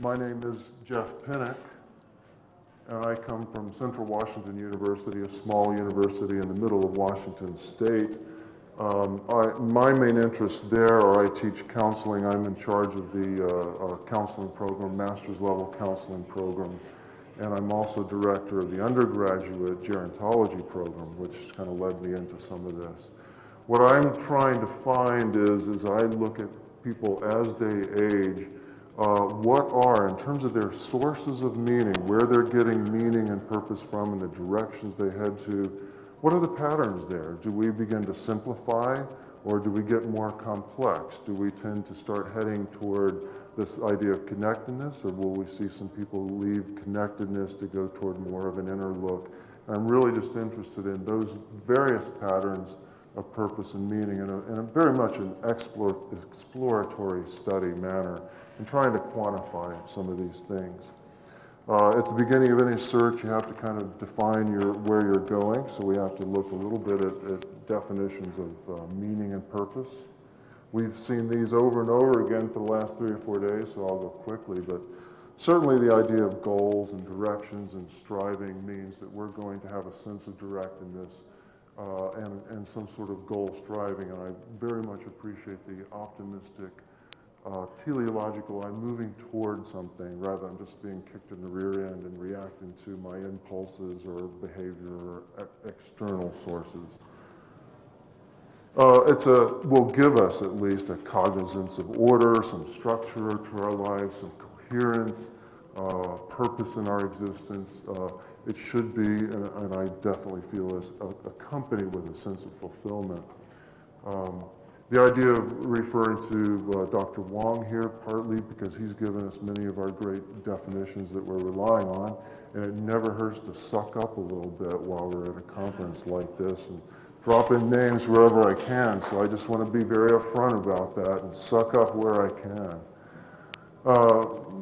My name is Jeff Penick, and I come from Central Washington University, a small university in the middle of Washington State. My main interests there are I teach counseling. I'm in charge of the counseling program, master's level counseling program, and I'm also director of the undergraduate gerontology program, which kind of led me into some of this. What I'm trying to find is, as I look at people as they age, what are, in terms of their sources of meaning, where they're getting meaning and purpose from and the directions they head to, what are the patterns there? Do we begin to simplify, or do we get more complex? Do we tend to start heading toward this idea of connectedness, or will we see some people leave connectedness to go toward more of an inner look? I'm really just interested in those various patterns of purpose and meaning in a very much an exploratory study manner, and trying to quantify some of these things. At the beginning of any search, you have to kind of define where you're going, so we have to look a little bit at definitions of meaning and purpose. We've seen these over and over again for the last 3 or 4 days, so I'll go quickly, but certainly the idea of goals and directions and striving means that we're going to have a sense of directness and some sort of goal striving, and I very much appreciate the optimistic teleological, I'm moving toward something rather than just being kicked in the rear end and reacting to my impulses or behavior or external sources. Will give us at least a cognizance of order, some structure to our lives, some coherence, purpose in our existence. It should be, and I definitely feel this, accompanied with a sense of fulfillment. The idea of referring to Dr. Wong here, partly because he's given us many of our great definitions that we're relying on, and it never hurts to suck up a little bit while we're at a conference like this and drop in names wherever I can. So I just want to be very upfront about that and suck up where I can.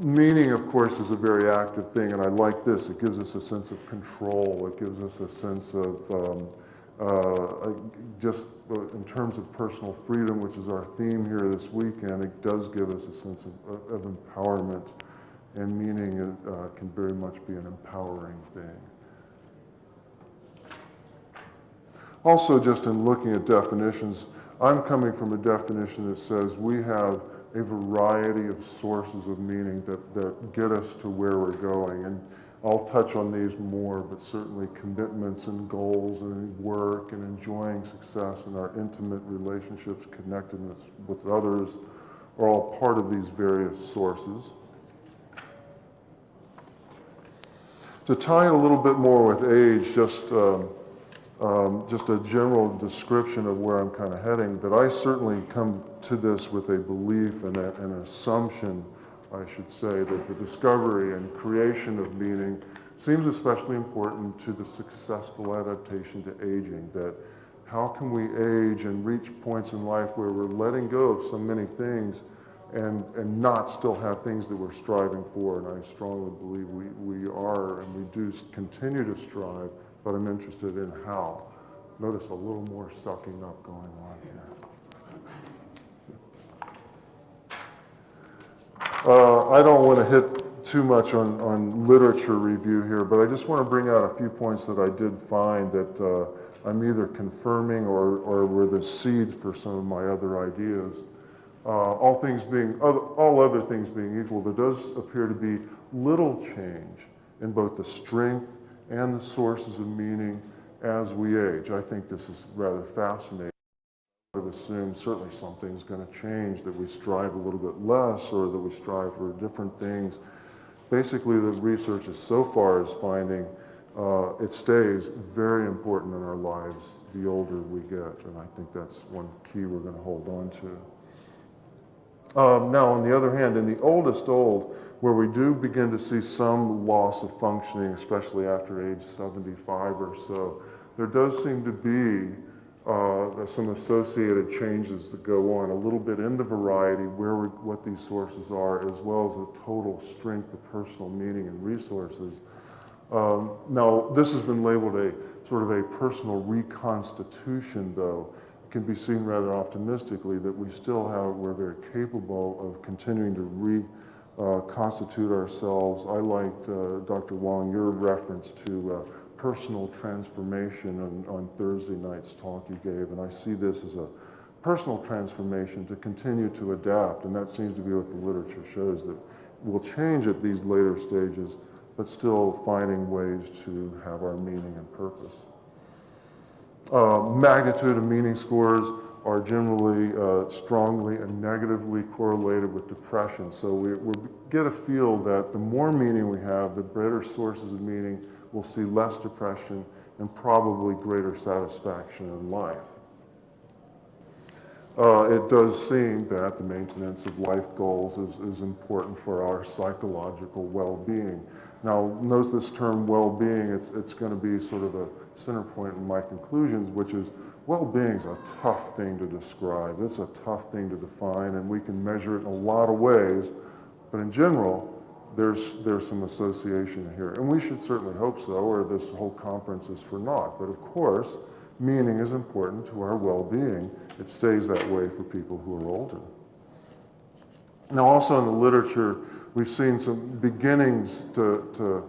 Meaning, of course, is a very active thing, and I like this. It gives us a sense of control. It gives us a sense of just in terms of personal freedom, which is our theme here this weekend, it does give us a sense of empowerment, and meaning can very much be an empowering thing. Also, just in looking at definitions, I'm coming from a definition that says we have a variety of sources of meaning that get us to where we're going. And I'll touch on these more, but certainly commitments and goals and work and enjoying success and our intimate relationships, connectedness with others are all part of these various sources. To tie it a little bit more with age, just a general description of where I'm kind of heading, that I certainly come to this with a belief and an assumption, I should say, that the discovery and creation of meaning seems especially important to the successful adaptation to aging, that how can we age and reach points in life where we're letting go of so many things and not still have things that we're striving for, and I strongly believe we are, and we do continue to strive, but I'm interested in how. Notice a little more sucking up going on here. I don't want to hit too much on literature review here, but I just want to bring out a few points that I did find that I'm either confirming or were the seeds for some of my other ideas. All other things being equal, there does appear to be little change in both the strength and the sources of meaning as we age. I think this is rather fascinating. I would assume certainly something's going to change, that we strive a little bit less or that we strive for different things. Basically, the research so far is finding it stays very important in our lives the older we get, and I think that's one key we're going to hold on to. Now, on the other hand, in the oldest old, where we do begin to see some loss of functioning, especially after age 75 or so, there does seem to be some associated changes that go on a little bit in the variety what these sources are, as well as the total strength of personal meaning and resources. Now, this has been labeled a sort of a personal reconstitution, though. It can be seen rather optimistically that we're very capable of continuing to constitute ourselves. I liked Dr. Wong, your reference to personal transformation on Thursday night's talk you gave, and I see this as a personal transformation to continue to adapt, and that seems to be what the literature shows, that we'll change at these later stages, but still finding ways to have our meaning and purpose. Magnitude of meaning scores are generally strongly and negatively correlated with depression. So we get a feel that the more meaning we have, the better sources of meaning, we'll see less depression and probably greater satisfaction in life. It does seem that the maintenance of life goals is important for our psychological well-being. Now, note this term well-being, it's going to be sort of a center point in my conclusions, which is well-being is a tough thing to describe. It's a tough thing to define, and we can measure it in a lot of ways, but in general, there's some association here. And we should certainly hope so, or this whole conference is for naught. But of course, meaning is important to our well-being. It stays that way for people who are older. Now, also in the literature, we've seen some beginnings to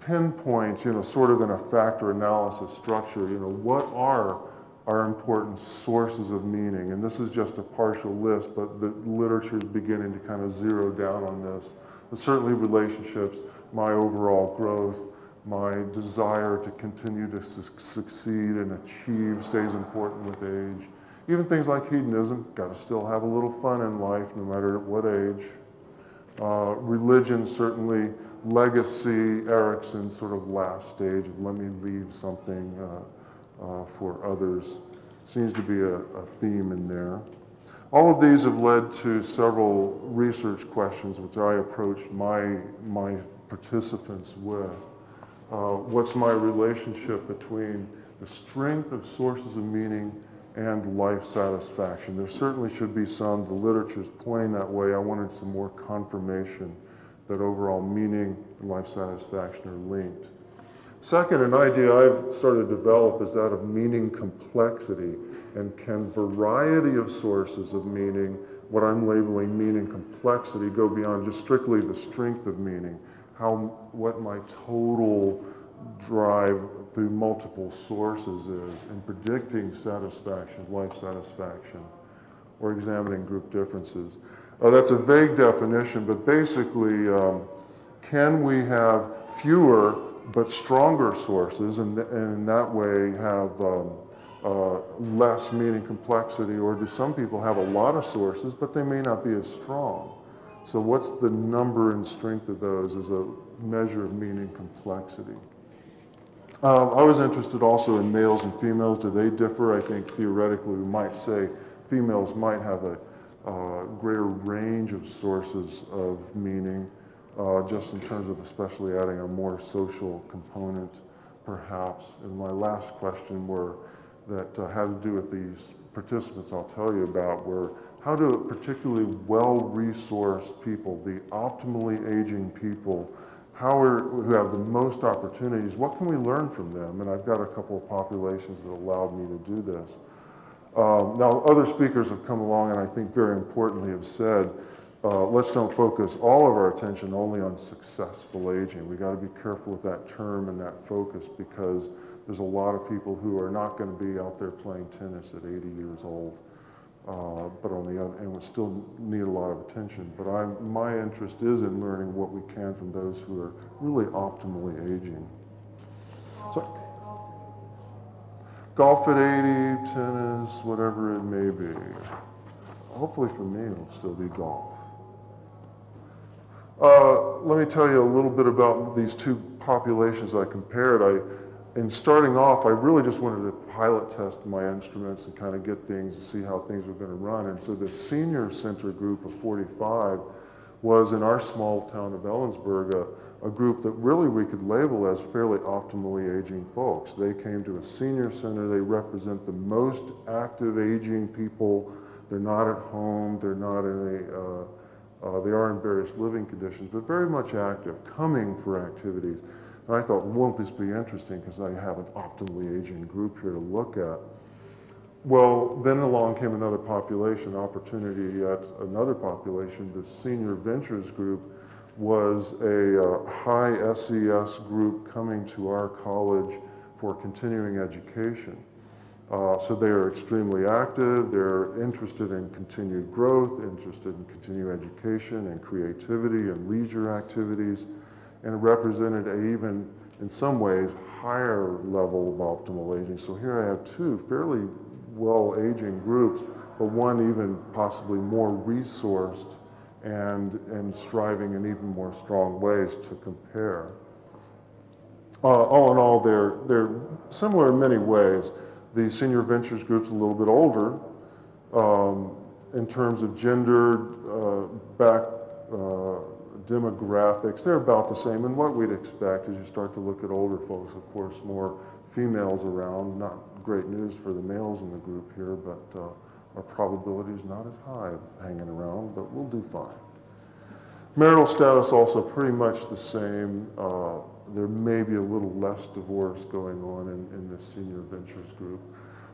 pinpoint, sort of in a factor analysis structure, what are our important sources of meaning. And this is just a partial list, but the literature is beginning to kind of zero down on this. But certainly relationships, my overall growth, my desire to continue to succeed and achieve stays important with age. Even things like hedonism, got to still have a little fun in life no matter at what age. Religion, certainly. Legacy, Erickson's sort of last stage of let me leave something for others. Seems to be a theme in there. All of these have led to several research questions which I approached my participants with. What's my relationship between the strength of sources of meaning and life satisfaction? There certainly should be some. The literature is pointing that way. I wanted some more confirmation that overall meaning and life satisfaction are linked. Second, an idea I've started to develop is that of meaning complexity. And can variety of sources of meaning, what I'm labeling meaning complexity, go beyond just strictly the strength of meaning? What my total drive through multiple sources is in predicting satisfaction, life satisfaction, or examining group differences. That's a vague definition, but basically, can we have fewer but stronger sources and in that way have less meaning complexity, or do some people have a lot of sources but they may not be as strong? So what's the number and strength of those as a measure of meaning complexity? I was interested also in males and females. Do they differ? I think theoretically we might say females might have a greater range of sources of meaning, just in terms of especially adding a more social component, perhaps. And my last question that had to do with these participants I'll tell you about were how do particularly well-resourced people, the optimally aging people, who have the most opportunities, what can we learn from them? And I've got a couple of populations that allowed me to do this. Now, other speakers have come along and I think very importantly have said, let's don't focus all of our attention only on successful aging. We got to be careful with that term and that focus because there's a lot of people who are not going to be out there playing tennis at 80 years old, but on the other, and would still need a lot of attention. But my interest is in learning what we can from those who are really optimally aging. So, golf at 80, tennis, whatever it may be. Hopefully for me it'll still be golf. Let me tell you a little bit about these two populations I compared. In starting off, I really just wanted to pilot test my instruments and kind of get things to see how things were going to run. And so the senior center group of 45 was in our small town of Ellensburg, a group that really we could label as fairly optimally aging folks. They came to a senior center. They represent the most active aging people. They're not at home. They're not in they are in various living conditions, but very much active, coming for activities. And I thought, won't this be interesting because I have an optimally aging group here to look at. Well, then along came another population, opportunity at another population, the senior ventures group, was a high SES group coming to our college for continuing education. So they are extremely active, they're interested in continued growth, interested in continuing education and creativity and leisure activities, and it represented a even, in some ways, higher level of optimal aging. So here I have two fairly well-aging groups, but one even possibly more resourced and striving in even more strong ways to compare. All in all, they're similar in many ways. The senior ventures group's a little bit older in terms of gender, demographics. They're about the same, and what we'd expect as you start to look at older folks, of course, more females around. Not great news for the males in the group here, but our probability is not as high of hanging around, but we'll do fine. Marital status also pretty much the same. There may be a little less divorce going on in this senior ventures group.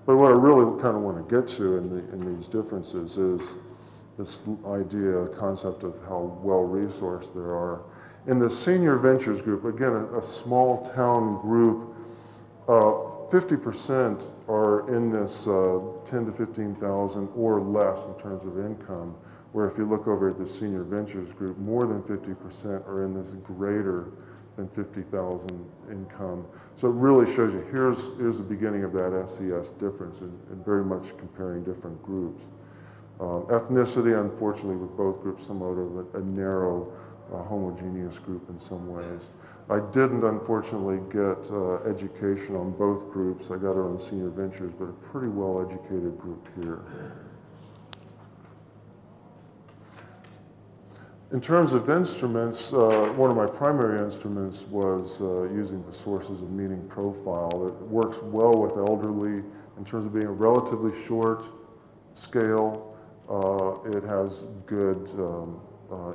But what I really kind of want to get to in these differences is this idea, concept of how well-resourced there are. In the senior ventures group, again, a small town group, 50% are in this 10 to 15,000 or less in terms of income, where if you look over at the senior ventures group, more than 50% are in this greater than 50,000 income. So it really shows you, here's the beginning of that SES difference and very much comparing different groups. Ethnicity, unfortunately, with both groups, somewhat of a narrow, homogeneous group in some ways. I didn't, unfortunately, get education on both groups. I got it on senior ventures, but a pretty well-educated group here. In terms of instruments, one of my primary instruments was using the sources of meaning profile. It works well with elderly in terms of being a relatively short scale. It has good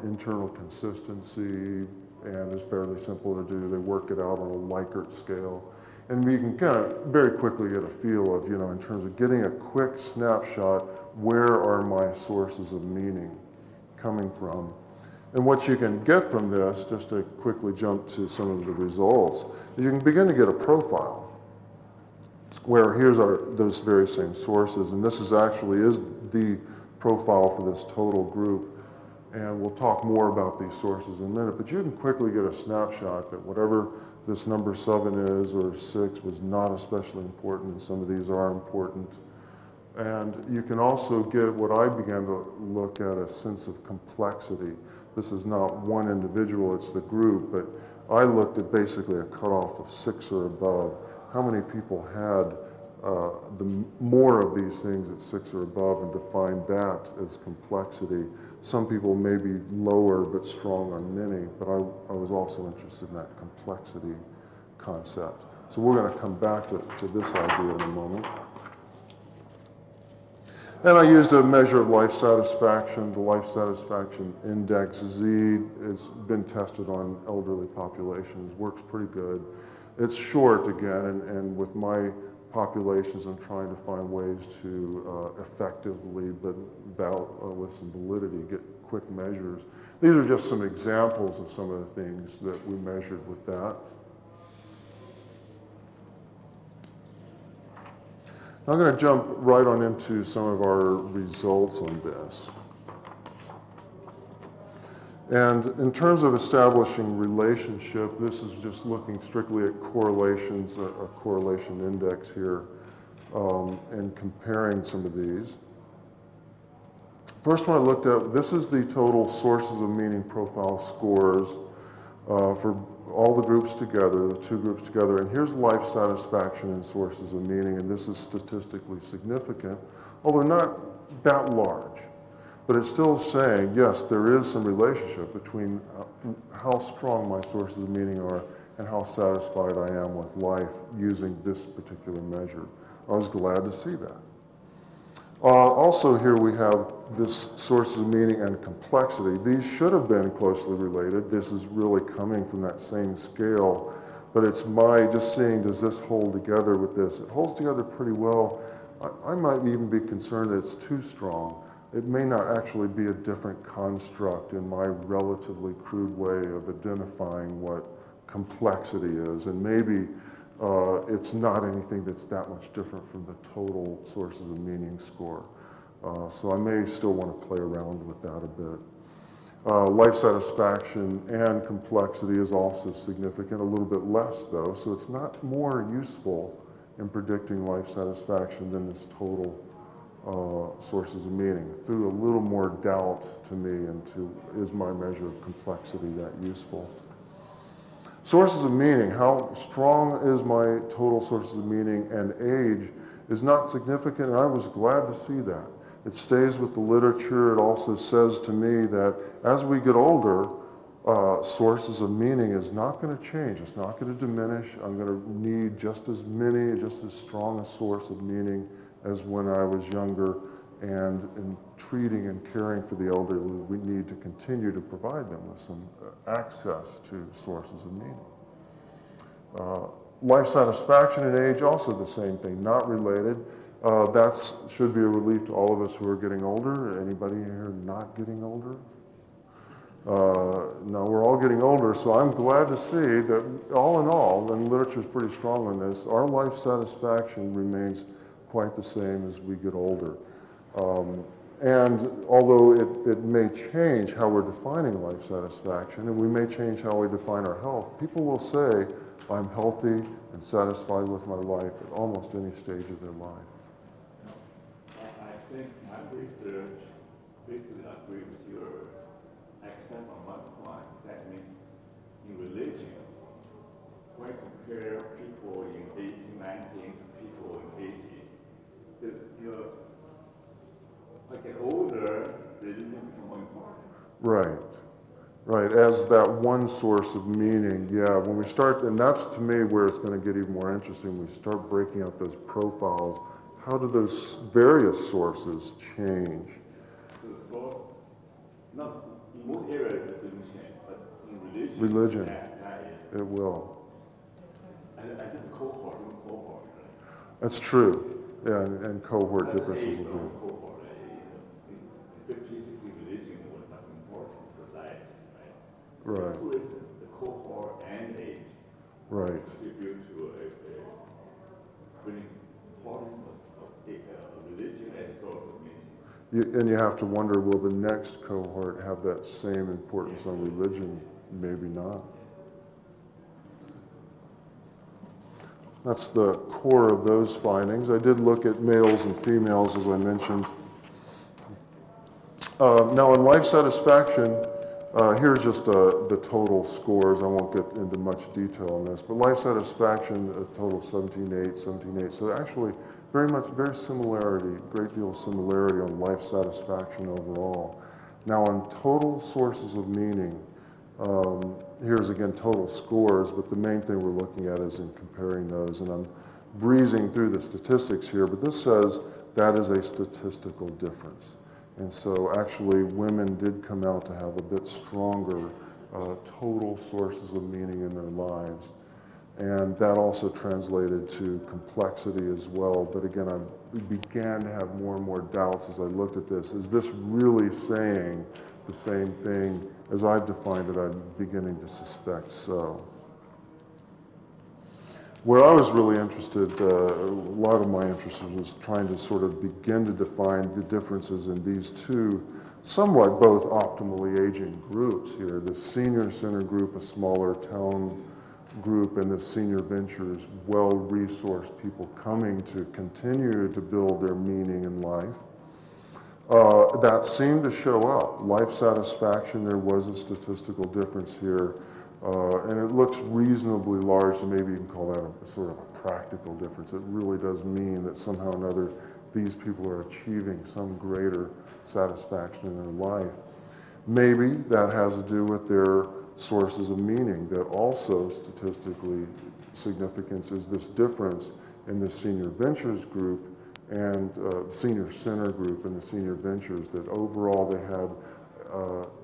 internal consistency and is fairly simple to do. They work it out on a Likert scale. And we can kind of very quickly get a feel of, in terms of getting a quick snapshot, where are my sources of meaning coming from? And what you can get from this, just to quickly jump to some of the results, is you can begin to get a profile where here's those very same sources, and this is the profile for this total group. And we'll talk more about these sources in a minute, but you can quickly get a snapshot that whatever this number 7 is or 6 was not especially important, and some of these are important. And you can also get what I began to look at, a sense of complexity. This is not one individual, it's the group, but I looked at basically a cutoff of 6 or above. How many people had more of these things at 6 or above, and defined that as complexity. Some people may be lower but strong on many, but I was also interested in that complexity concept. So we're going to come back to this idea in a moment. And I used a measure of life satisfaction. The life satisfaction index, Z, has been tested on elderly populations, works pretty good. It's short again, and with my populations, I'm trying to find ways to effectively, but with some validity, get quick measures. These are just some examples of some of the things that we measured with that. I'm going to jump right on into some of our results on this. And in terms of establishing relationship, this is just looking strictly at correlations, a correlation index here, and comparing some of these. First one I looked at, this is the total sources of meaning profile scores for all the groups together, the two groups together, and here's life satisfaction and sources of meaning, and this is statistically significant, although not that large. But it's still saying, yes, there is some relationship between how strong my sources of meaning are and how satisfied I am with life using this particular measure. I was glad to see that. Also here we have this sources of meaning and complexity. These should have been closely related. This is really coming from that same scale, but it's my just seeing, does this hold together with this? It holds together pretty well. I might even be concerned that it's too strong. it may not actually be a different construct in my relatively crude way of identifying what complexity is, and maybe it's not anything that's that much different from the total sources of meaning score. So I may still want to play around with that a bit. Life satisfaction and complexity is also significant, a little bit less though, so it's not more useful in predicting life satisfaction than this total sources of meaning. Threw a little more doubt to me into, is my measure of complexity that useful? Sources of meaning, how strong is my total sources of meaning, and age is not significant, and I was glad to see that. It stays with the literature. It also says to me that as we get older, sources of meaning is not going to change. It's not going to diminish. I'm going to need just as many, just as strong a source of meaning as when I was younger. And in treating and caring for the elderly, we need to continue to provide them with some access to sources of meaning. Life satisfaction and age, also the same thing, not related. That should be a relief to all of us who are getting older. Anybody here not getting older? No, we're all getting older, so I'm glad to see that all in all, and literature is pretty strong on this, our life satisfaction remains quite the same as we get older. And although it may change how we're defining life satisfaction, and we may change how we define our health, people will say, I'm healthy and satisfied with my life at almost any stage of their life. I think my research basically agrees with your except on one point. That means in religion, when you compare people in 1819 to people in 80, like get older, religion becomes more important. Right. Right, as that one source of meaning, yeah, when we start, and that's to me where it's going to get even more interesting, we start breaking out those profiles, how do those various sources change? So the source, not in most areas it doesn't change, but in religion, that is. It will. I think the cohort, right? That's true, yeah, and cohort That's differences will be. Cohort, in 50, 60 religion was not important in society. Right. The cohort and age contribute to a really important of religion as source of meaning. And you have to wonder, will the next cohort have that same importance on religion? Maybe not. That's the core of those findings. I did look at males and females, as I mentioned. Now in life satisfaction, here's just the total scores. I won't get into much detail on this, but life satisfaction, a total 17.8, 17.8. So actually, very similarity, great deal of similarity on life satisfaction overall. Now on total sources of meaning, here's again total scores, but the main thing we're looking at is in comparing those, and I'm breezing through the statistics here, but this says that is a statistical difference. And so actually women did come out to have a bit stronger total sources of meaning in their lives. And that also translated to complexity as well. But again, I began to have more and more doubts as I looked at this. Is this really saying the same thing as I've defined it? I'm beginning to suspect so. Where I was really interested, a lot of my interest was trying to sort of begin to define the differences in these two somewhat both optimally aging groups here. The senior center group, a smaller town group, and the senior ventures, well-resourced people coming to continue to build their meaning in life. That seemed to show up. Life satisfaction, there was a statistical difference here. And it looks reasonably large, so maybe you can call that a sort of a practical difference. It really does mean that somehow or another these people are achieving some greater satisfaction in their life. Maybe that has to do with their sources of meaning, that also statistically significance is this difference in the senior ventures group and senior center group and the senior ventures, that overall they had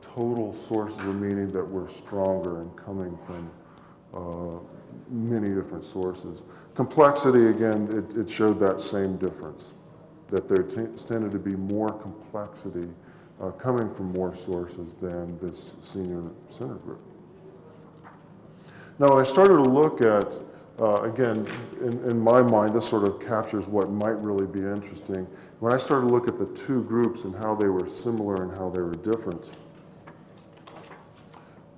total sources of meaning that were stronger and coming from many different sources. Complexity, again, it showed that same difference. that there tended to be more complexity coming from more sources than this senior center group. Now, when I started to look at, again, in my mind, this sort of captures what might really be interesting. When I started to look at the two groups and how they were similar and how they were different,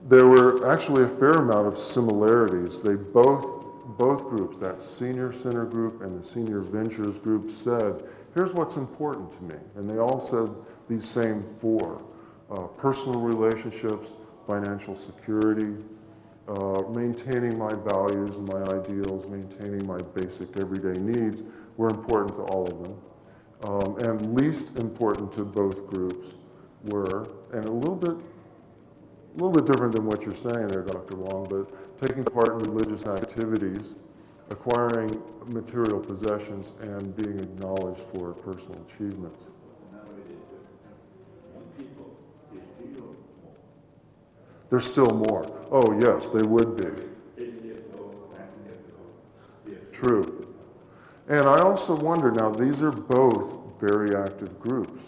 there were actually a fair amount of similarities. They both groups, that senior center group and the senior ventures group, said, here's what's important to me. And they all said these same four: personal relationships, financial security, maintaining my values and my ideals, maintaining my basic everyday needs were important to all of them. And least important to both groups were, and a little bit different than what you're saying there, Dr. Wong, but taking part in religious activities, acquiring material possessions, and being acknowledged for personal achievements. There's still more. Oh, yes, they would be. 8 years old, 19 years old. Yes. True. And I also wonder, now these are both very active groups.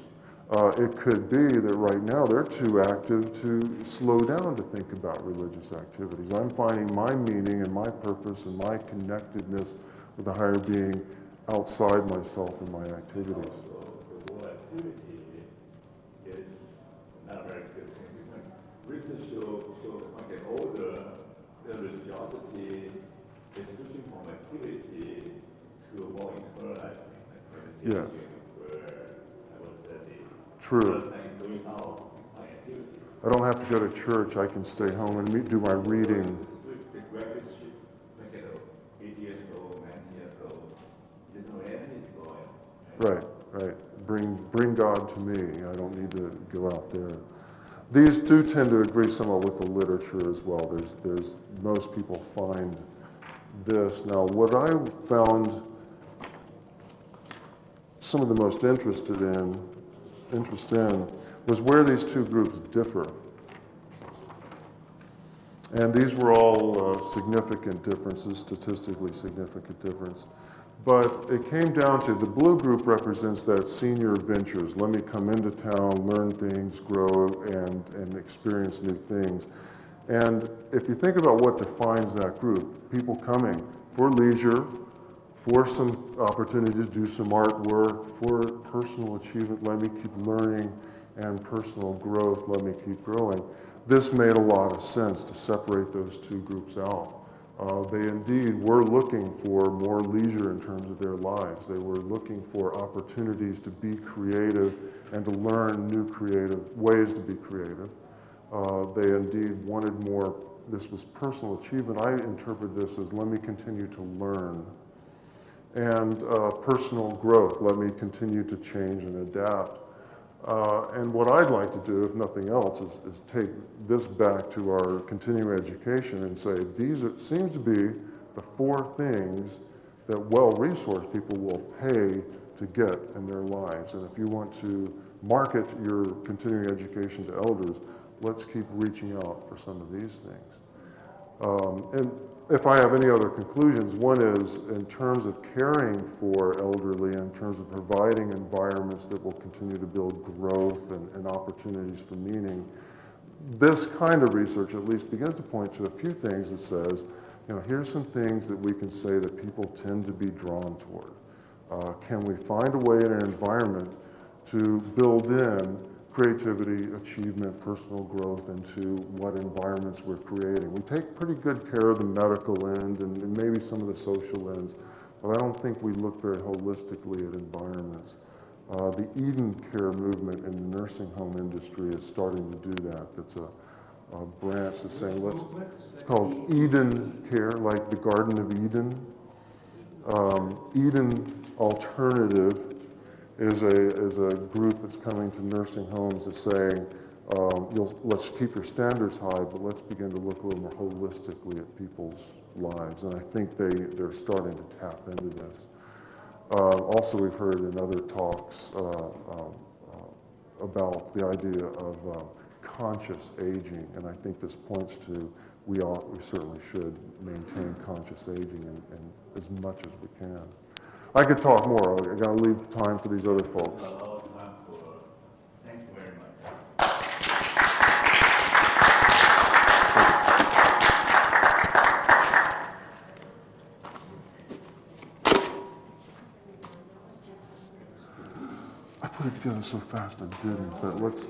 It could be that right now they're too active to slow down to think about religious activities. I'm finding my meaning and my purpose and my connectedness with the higher being outside myself and my activities. Also, the word activity is not a very good thing. Because research shows when you get older, the religiosity is switching from activity to a more internalized thing. Like Yes. where I was studying. True. Doing our activity. I don't have to go to church. I can stay home and do my reading. The graduate shift, like 8 years old, 9 years old, there's no energy going. Right. Bring God to me. I don't need to go out there. These do tend to agree somewhat with the literature as well. There's most people find this. Now, what I found some of the most interest in was where these two groups differ. And these were all significant differences, statistically significant difference. But it came down to the blue group represents that senior ventures. Let me come into town, learn things, grow, and experience new things. And if you think about what defines that group, people coming for leisure, for some opportunities to do some artwork, for personal achievement, let me keep learning, and personal growth, let me keep growing. This made a lot of sense to separate those two groups out. They indeed were looking for more leisure in terms of their lives. They were looking for opportunities to be creative and to learn new creative ways to be creative. They indeed wanted more. This was personal achievement. I interpret this as let me continue to learn. And personal growth, let me continue to change and adapt. And what I'd like to do, if nothing else, is take this back to our continuing education and say, seems to be the four things that well-resourced people will pay to get in their lives. And if you want to market your continuing education to elders, let's keep reaching out for some of these things. And if I have any other conclusions, one is in terms of caring for elderly, in terms of providing environments that will continue to build growth and opportunities for meaning, this kind of research at least begins to point to a few things that says, here's some things that we can say that people tend to be drawn toward. Can we find a way in an environment to build in creativity, achievement, personal growth into what environments we're creating? We take pretty good care of the medical end and maybe some of the social ends, but I don't think we look very holistically at environments. The Eden Care movement in the nursing home industry is starting to do that. That's a branch that's saying, it's called Eden Care, like the Garden of Eden. Eden Alternative is a group that's coming to nursing homes that's saying, let's keep your standards high, but let's begin to look a little more holistically at people's lives. And I think they're starting to tap into this. Also, we've heard in other talks about the idea of conscious aging, and I think this points to we certainly should maintain conscious aging and as much as we can. I could talk more, I gotta leave time for these other folks. A lot of time for, thank you very much. I put it together so fast I didn't, but let's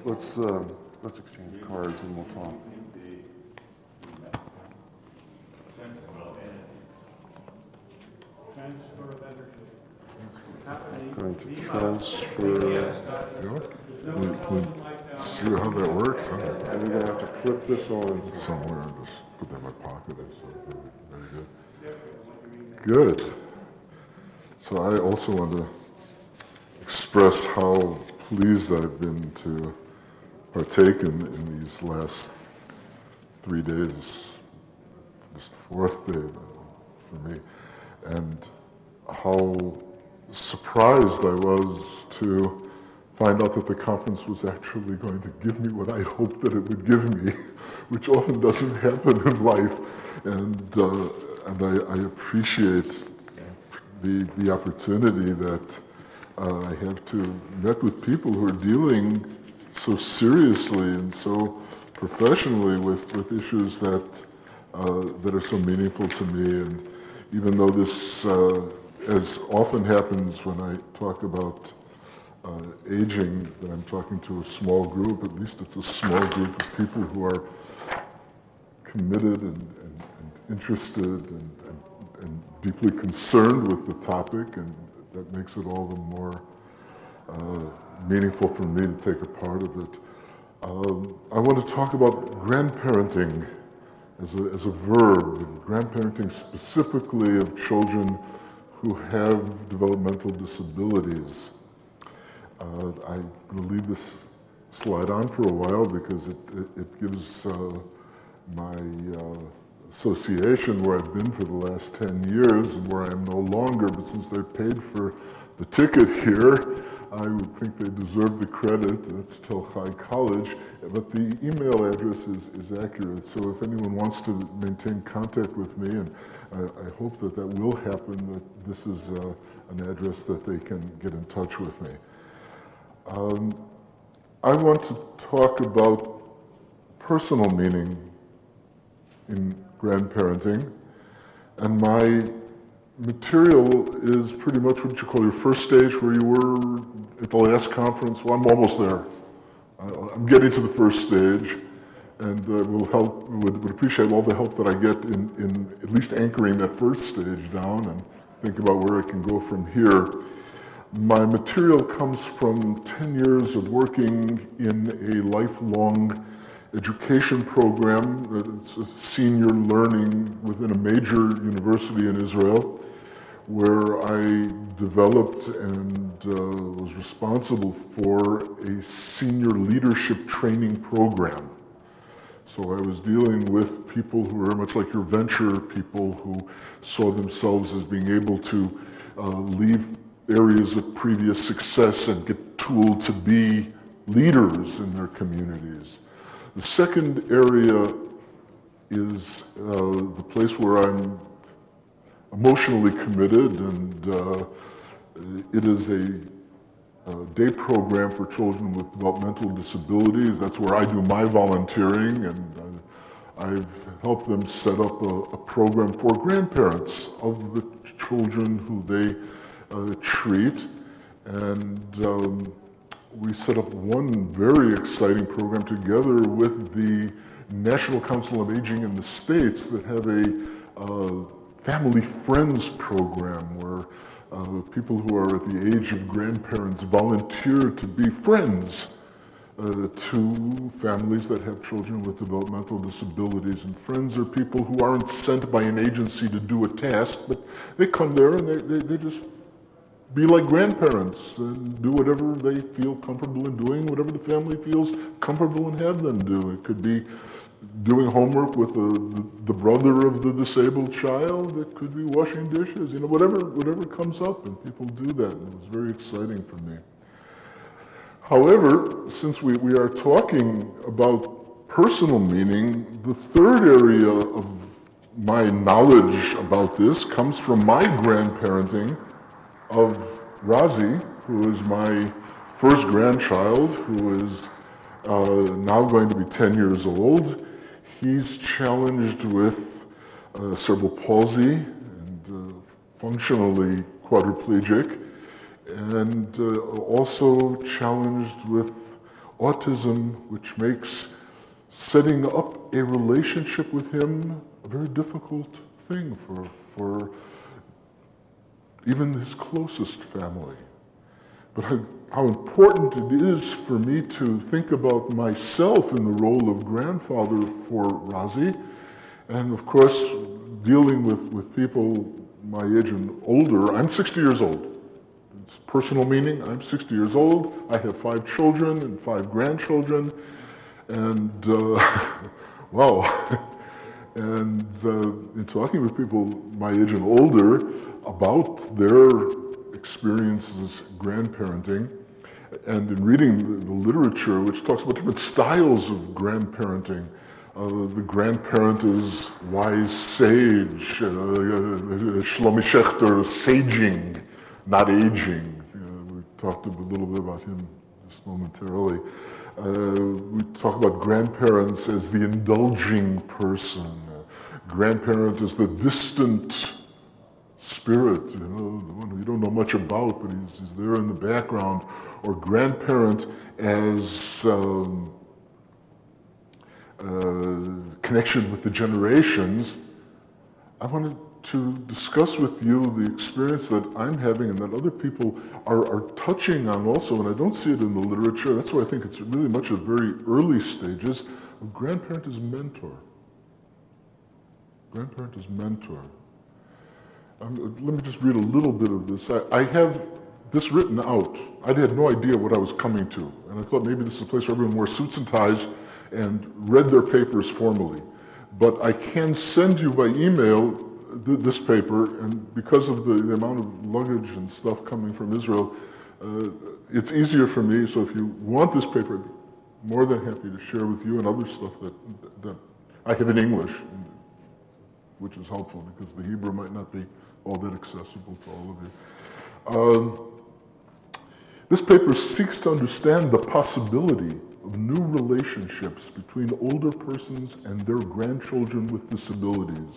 exchange cards and we'll talk. Transfer of energy. Going to transfer, Yeah. See how that works, huh? and we're gonna have to clip this on. Somewhere, just put that in my pocket. So very good. Good. So I also want to express how pleased I've been to partake in these last 3 days. This fourth day for me, and how surprised I was to find out that the conference was actually going to give me what I hoped that it would give me, which often doesn't happen in life. And I appreciate the opportunity that I have to met with people who are dealing so seriously and so professionally with issues that are so meaningful to me. And even though this, as often happens when I talk about aging, that I'm talking to a small group, at least it's a small group of people who are committed and interested and deeply concerned with the topic, and that makes it all the more meaningful for me to take a part of it. I want to talk about grandparenting as a verb, and grandparenting specifically of children who have developmental disabilities. I'm going to leave this slide on for a while because it gives my association where I've been for the last 10 years and where I am no longer, but since they paid for the ticket here, I would think they deserve the credit. That's Telchai College, but the email address is accurate, so if anyone wants to maintain contact with me, and I hope that will happen, that this is an address that they can get in touch with me. I want to talk about personal meaning in grandparenting, and my material is pretty much what you call your first stage, where you were at the last conference. Well, I'm almost there. I'm getting to the first stage, and would appreciate all the help that I get in at least anchoring that first stage down and think about where it can go from here. My material comes from 10 years of working in a lifelong education program. It's a senior learning within a major university in Israel, where I developed and was responsible for a senior leadership training program. So I was dealing with people who are much like your venture people who saw themselves as being able to leave areas of previous success and get tooled to be leaders in their communities. The second area is the place where I'm emotionally committed, and it is a day program for children with developmental disabilities. That's where I do my volunteering, and I've helped them set up a program for grandparents of the children who they treat, and we set up one very exciting program together with the National Council of Aging in the States that have a Family Friends program where people who are at the age of grandparents volunteer to be friends to families that have children with developmental disabilities. And friends are people who aren't sent by an agency to do a task, but they come there and they just be like grandparents and do whatever they feel comfortable in doing, whatever the family feels comfortable in having them do. It could be doing homework with the brother of the disabled child. It could be washing dishes, whatever comes up, and people do that. And it was very exciting for me. However, since we are talking about personal meaning, the third area of my knowledge about this comes from my grandparenting of Razi, who is my first grandchild, who is now going to be 10 years old. He's challenged with cerebral palsy and functionally quadriplegic, and also challenged with autism, which makes setting up a relationship with him a very difficult thing for even his closest family. But how important it is for me to think about myself in the role of grandfather for Razi, and of course dealing with people my age and older. I'm 60 years old. It's personal meaning. I'm 60 years old. I have 5 children and 5 grandchildren, and wow. And in talking with people my age and older about their experiences grandparenting, and in reading the literature which talks about different styles of grandparenting, the grandparent is wise sage, Shlomi Schechter, saging, not aging. We talked a little bit about him just momentarily. We talk about grandparents as the indulging person. Grandparent is the distant spirit, the one who you don't know much about, but he's there in the background. Or grandparent as connection with the generations. I wanted to discuss with you the experience that I'm having and that other people are touching on also, and I don't see it in the literature. That's why I think it's really much at very early stages. A grandparent is mentor. Grandparent is mentor. Let me just read a little bit of this. I have this written out. I had no idea what I was coming to, and I thought maybe this is a place where everyone wore suits and ties and read their papers formally. But I can send you by email this paper, and because of the amount of luggage and stuff coming from Israel, it's easier for me. So if you want this paper, I'm more than happy to share with you and other stuff that I have in English, which is helpful because the Hebrew might not be all that accessible to all of you. This paper seeks to understand the possibility of new relationships between older persons and their grandchildren with disabilities.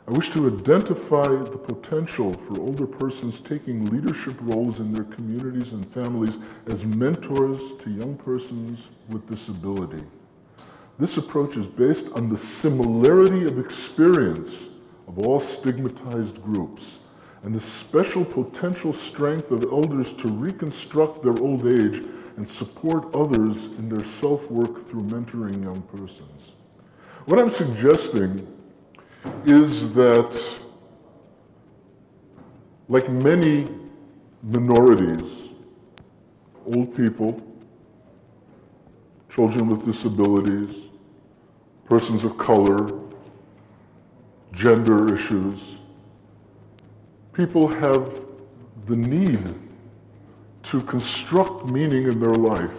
I wish to identify the potential for older persons taking leadership roles in their communities and families as mentors to young persons with disability. This approach is based on the similarity of experience of all stigmatized groups and the special potential strength of elders to reconstruct their old age and support others in their self-work through mentoring young persons. What I'm suggesting is that, like many minorities, old people, children with disabilities, persons of color, gender issues, people have the need to construct meaning in their life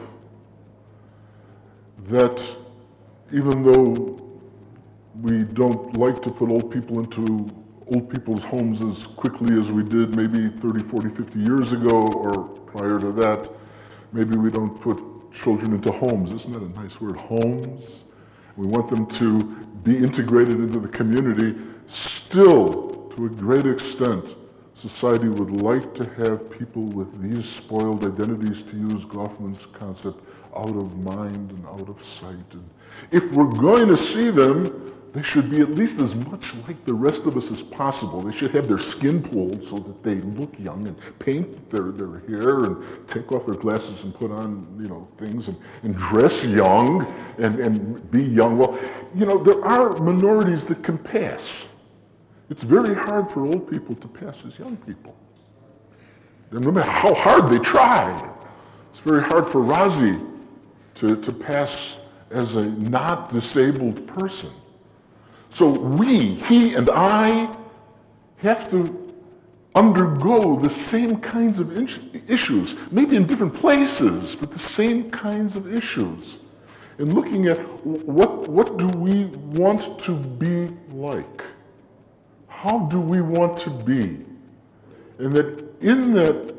that, even though we don't like to put old people into old people's homes as quickly as we did maybe 30, 40, 50 years ago, or prior to that, maybe we don't put children into homes. Isn't that a nice word, homes? We want them to be integrated into the community. Still, to a great extent, society would like to have people with these spoiled identities, to use Goffman's concept, out of mind and out of sight. And if we're going to see them, they should be at least as much like the rest of us as possible. They should have their skin pulled so that they look young, and paint their hair and take off their glasses and put on, things, and dress young and be young. Well, there are minorities that can pass. It's very hard for old people to pass as young people. And no matter how hard they try, it's very hard for Razi to pass as a not disabled person. So he and I have to undergo the same kinds of issues, maybe in different places, but the same kinds of issues. And looking at what do we want to be like? How do we want to be? And that in that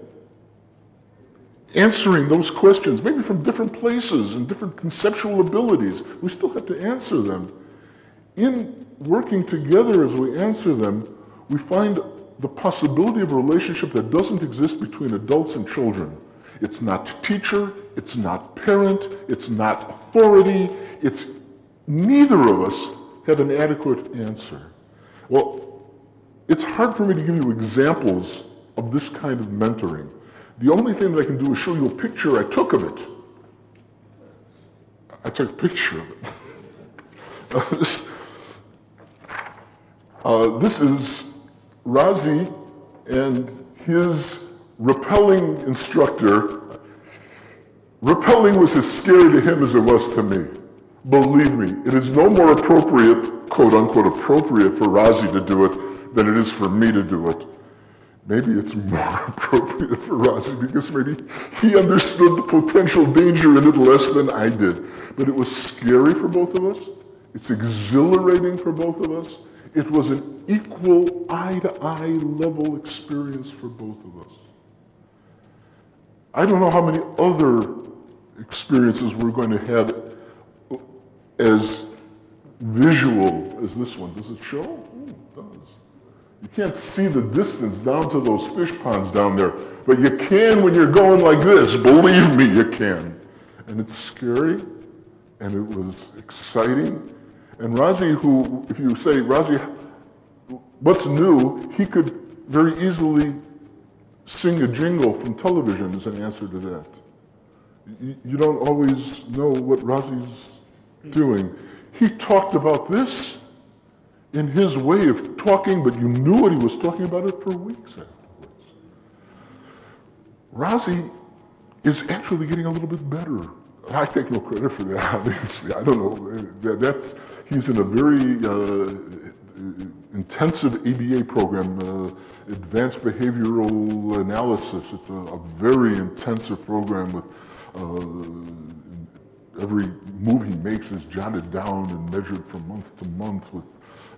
answering those questions, maybe from different places and different conceptual abilities, we still have to answer them. In working together as we answer them, we find the possibility of a relationship that doesn't exist between adults and children. It's not teacher, it's not parent, it's not authority, it's neither of us have an adequate answer. Well, it's hard for me to give you examples of this kind of mentoring. The only thing that I can do is show you a picture I took of it. I took a picture of it. This is Razi and his rappelling instructor. Rappelling was as scary to him as it was to me. Believe me, it is no more appropriate, quote unquote appropriate, for Razi to do it than it is for me to do it. Maybe it's more appropriate for Razi because maybe he understood the potential danger in it less than I did. But it was scary for both of us. It's exhilarating for both of us. It was an equal eye-to-eye level experience for both of us. I don't know how many other experiences we're going to have as visual as this one. Does it show? Oh, it does. You can't see the distance down to those fish ponds down there, but you can when you're going like this. Believe me, you can. And it's scary, and it was exciting. And Razi, who, if you say, Razi, what's new, he could very easily sing a jingle from television as an answer to that. You don't always know what Razi's doing. He talked about this in his way of talking, but you knew what he was talking about it for weeks afterwards. Razi is actually getting a little bit better. I take no credit for that, obviously. I don't know. He's in a very intensive ABA program, Advanced Behavioral Analysis. It's a very intensive program with every move he makes is jotted down and measured from month to month with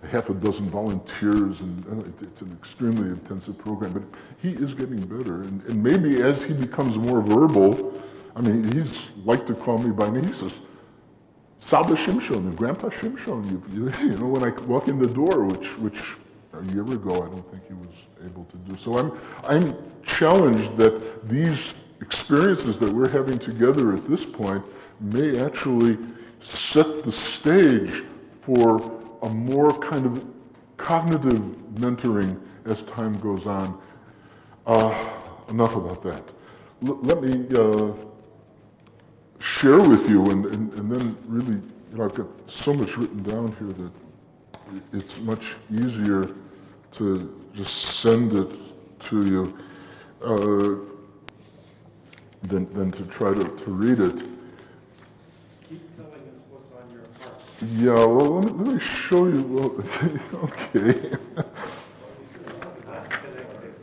half a dozen volunteers, and it's an extremely intensive program, but he is getting better. And maybe as he becomes more verbal, I mean, he's like to call me by name. He says, Saba Shimshon, Grandpa Shimshon, you know, when I walk in the door, which a year ago I don't think he was able to do. So I'm challenged that these experiences that we're having together at this point may actually set the stage for a more kind of cognitive mentoring as time goes on. Enough about that. Let me share with you, and then really, you know, I've got so much written down here that it's much easier to just send it to you than to try to read it. Keep telling us what's on your heart. Yeah, well, let me show you. Well, okay.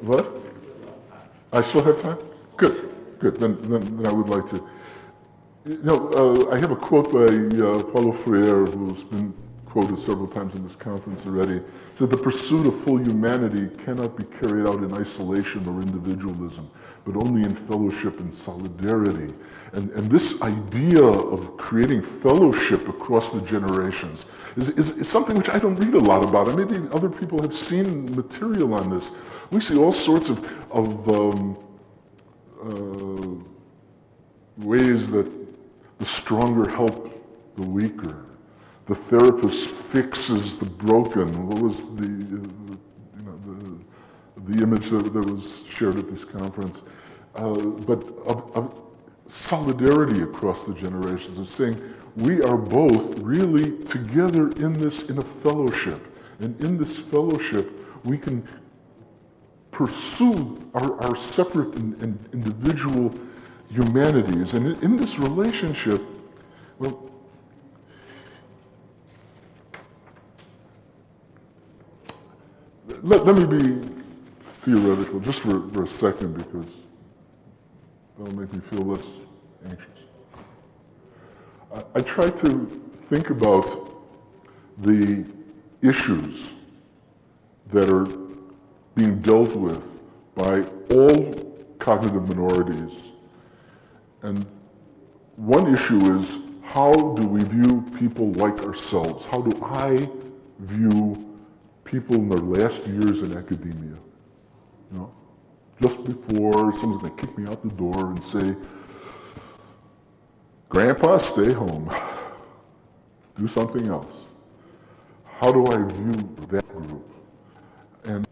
What? I still have time? Good. Then I would like to. You know, I have a quote by Paulo Freire, who's been quoted several times in this conference already. Said the pursuit of full humanity cannot be carried out in isolation or individualism, but only in fellowship and solidarity. And this idea of creating fellowship across the generations is something which I don't read a lot about. And maybe other people have seen material on this. We see all sorts of ways that the stronger help the weaker. The therapist fixes the broken. What was the image that was shared at this conference? But of solidarity across the generations, of saying we are both really together in this, in a fellowship. And in this fellowship, we can pursue our separate and individual humanities. And in this relationship, well, let me be theoretical just for a second, because that'll make me feel less anxious. I try to think about the issues that are being dealt with by all cognitive minorities. And one issue is, how do we view people like ourselves? How do I view people in their last years in academia? You know, just before someone's going to kick me out the door and say, Grandpa, stay home. Do something else. How do I view that group? And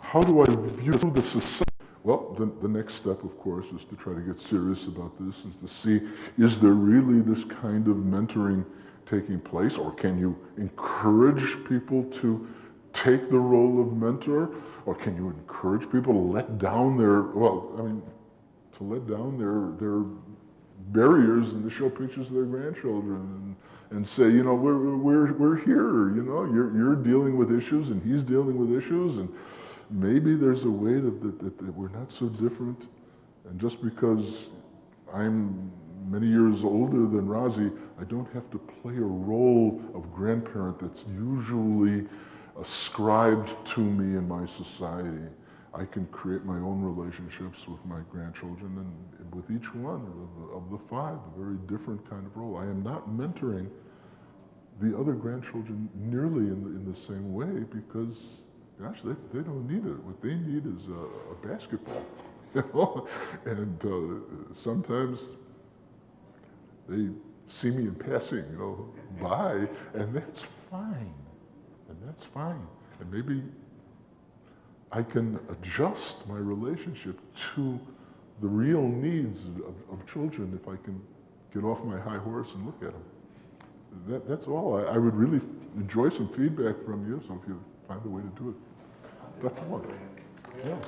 how do I view the society? Well, the next step, of course, is to try to get serious about this, is to see, is there really this kind of mentoring taking place, or can you encourage people to take the role of mentor, or can you encourage people to let down their, to let down their barriers and to show pictures of their grandchildren and say, you know, we're here, you know, you're dealing with issues and he's dealing with issues, and maybe there's a way that we're not so different. And just because I'm many years older than Razi, I don't have to play a role of grandparent that's usually ascribed to me in my society. I can create my own relationships with my grandchildren, and with each one of the five, a very different kind of role. I am not mentoring the other grandchildren nearly in the same way, because, gosh, they don't need it. What they need is a basketball, you know? And sometimes they see me in passing, you know, by, and that's fine. And that's fine. And maybe I can adjust my relationship to the real needs of children if I can get off my high horse and look at them. That's all. I would really enjoy some feedback from you, so if you find a way to do it. Dr. Wong. Yeah.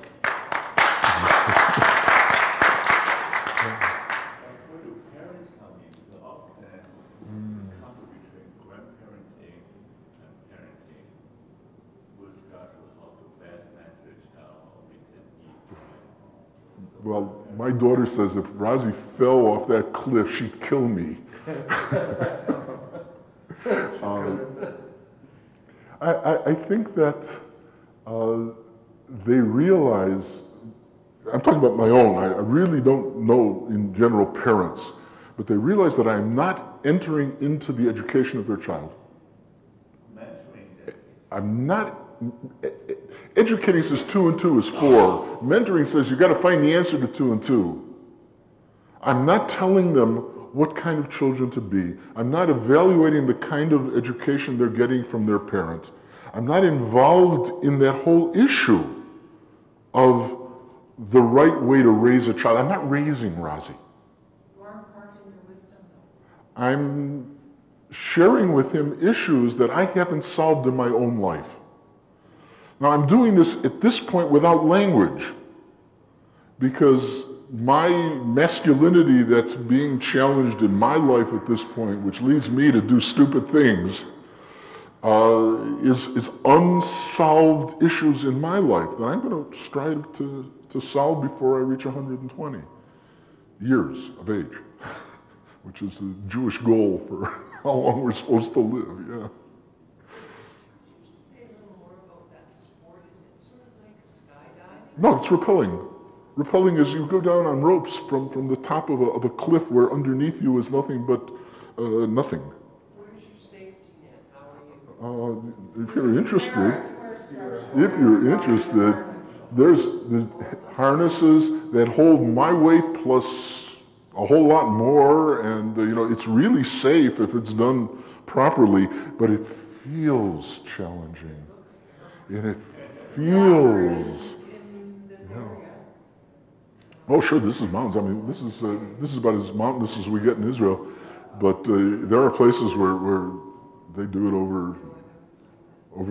Where do parents come in? So often, conflict between grandparenting and parenting with regard to how to best mentor a child or meet their needs. Well, my daughter says if Razi fell off that cliff, she'd kill me. I think that they realize, I'm talking about my own, I really don't know in general parents, but they realize that I'm not entering into the education of their child. Mentoring. I'm not, educating says 2 and 2 is 4. Mentoring says you got to find the answer to 2 and 2. I'm not telling them what kind of children to be. I'm not evaluating the kind of education they're getting from their parent. I'm not involved in that whole issue of the right way to raise a child. I'm not raising Razi. You are imparting your wisdom, though. I'm sharing with him issues that I haven't solved in my own life. Now, I'm doing this at this point without language, because my masculinity that's being challenged in my life at this point, which leads me to do stupid things, is unsolved issues in my life that I'm going to strive to solve before I reach 120 years of age, which is the Jewish goal for how long we're supposed to live, yeah. Could you just say a little more about that sport? Is it sort of like skydiving? No, it's rappelling. Rappelling is you go down on ropes from the top of a cliff where underneath you is nothing but nothing. Where's your safety net? How are you? If you're interested, there's harnesses that hold my weight plus a whole lot more, and you know, it's really safe if it's done properly, but it feels challenging. And it feels. In this Yeah. area? Oh, sure, this is mountains. I mean, this is about as mountainous as we get in Israel, but there are places where they do it over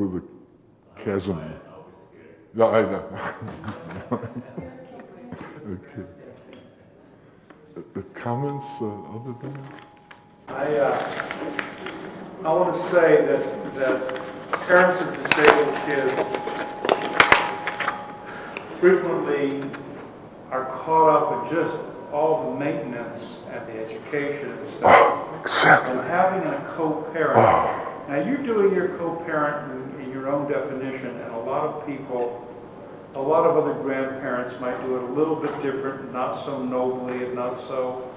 the chasm. Yeah, I know. Okay. The comments other than that? I want to say that parents of disabled kids frequently are caught up in just all the maintenance and the education and stuff. Exactly. And having a co-parent. Now, you're doing your co-parent in your own definition, and a lot of people a lot of other grandparents might do it a little bit different, not so nobly and not so,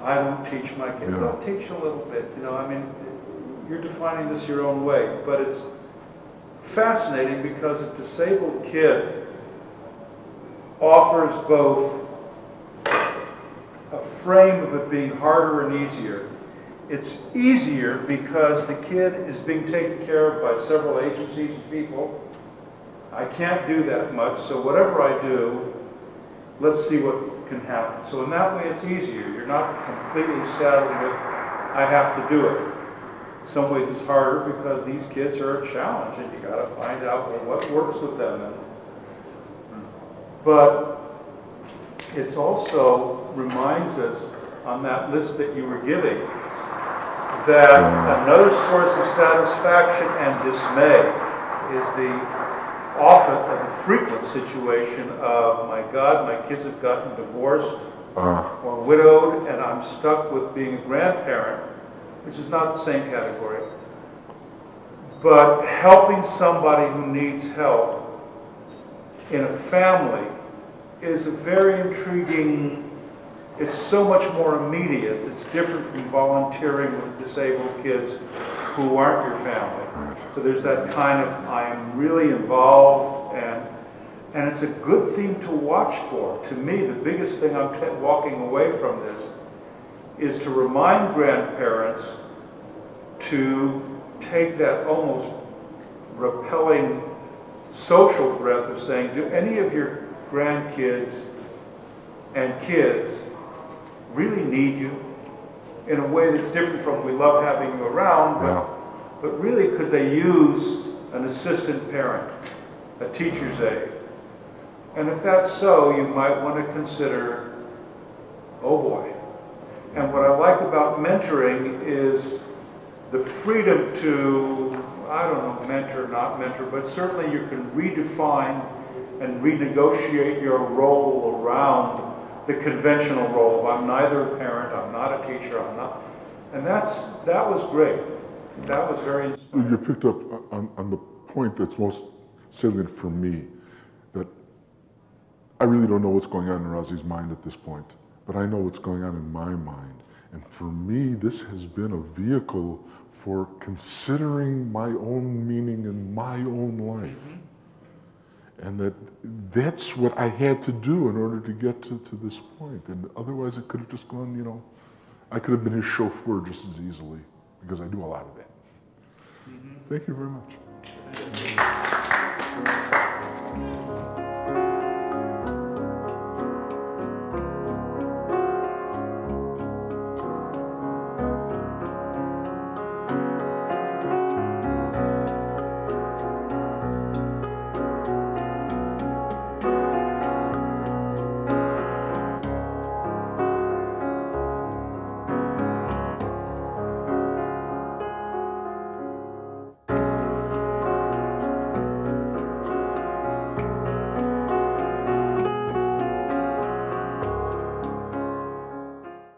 I don't teach my kids. Yeah. Don't teach a little bit, you know, I mean, you're defining this your own way, but it's fascinating because a disabled kid offers both a frame of it being harder and easier. It's easier because the kid is being taken care of by several agencies and people. I can't do that much, so whatever I do, let's see what can happen. So in that way, it's easier. You're not completely saddled with, I have to do it. In some ways, it's harder because these kids are a challenge, and you got to find out, well, what works with them. But it also reminds us on that list that you were giving that another source of satisfaction and dismay is the frequent situation of, my God, my kids have gotten divorced or widowed, and I'm stuck with being a grandparent, which is not the same category. But helping somebody who needs help in a family is a very intriguing, it's so much more immediate. It's different from volunteering with disabled kids who aren't your family. So there's that kind of, I'm really involved, and it's a good thing to watch for. To me, the biggest thing I'm walking away from this is to remind grandparents to take that almost repelling social breath of saying, do any of your grandkids and kids really need you in a way that's different from we love having you around, but really could they use an assistant parent, a teacher's aide? And if that's so, you might want to consider, oh boy. And what I like about mentoring is the freedom to, I don't know, mentor, not mentor, but certainly you can redefine and renegotiate your role around the conventional role of I'm neither a parent, I'm not a teacher, I'm not. And that was great. That was very inspiring. You picked up on the point that's most salient for me, that I really don't know what's going on in Razi's mind at this point, but I know what's going on in my mind. And for me, this has been a vehicle for considering my own meaning in my own life. And that's what I had to do in order to get to this point. And otherwise it could have just gone, you know, I could have been his chauffeur just as easily, because I do a lot of that. Thank you very much.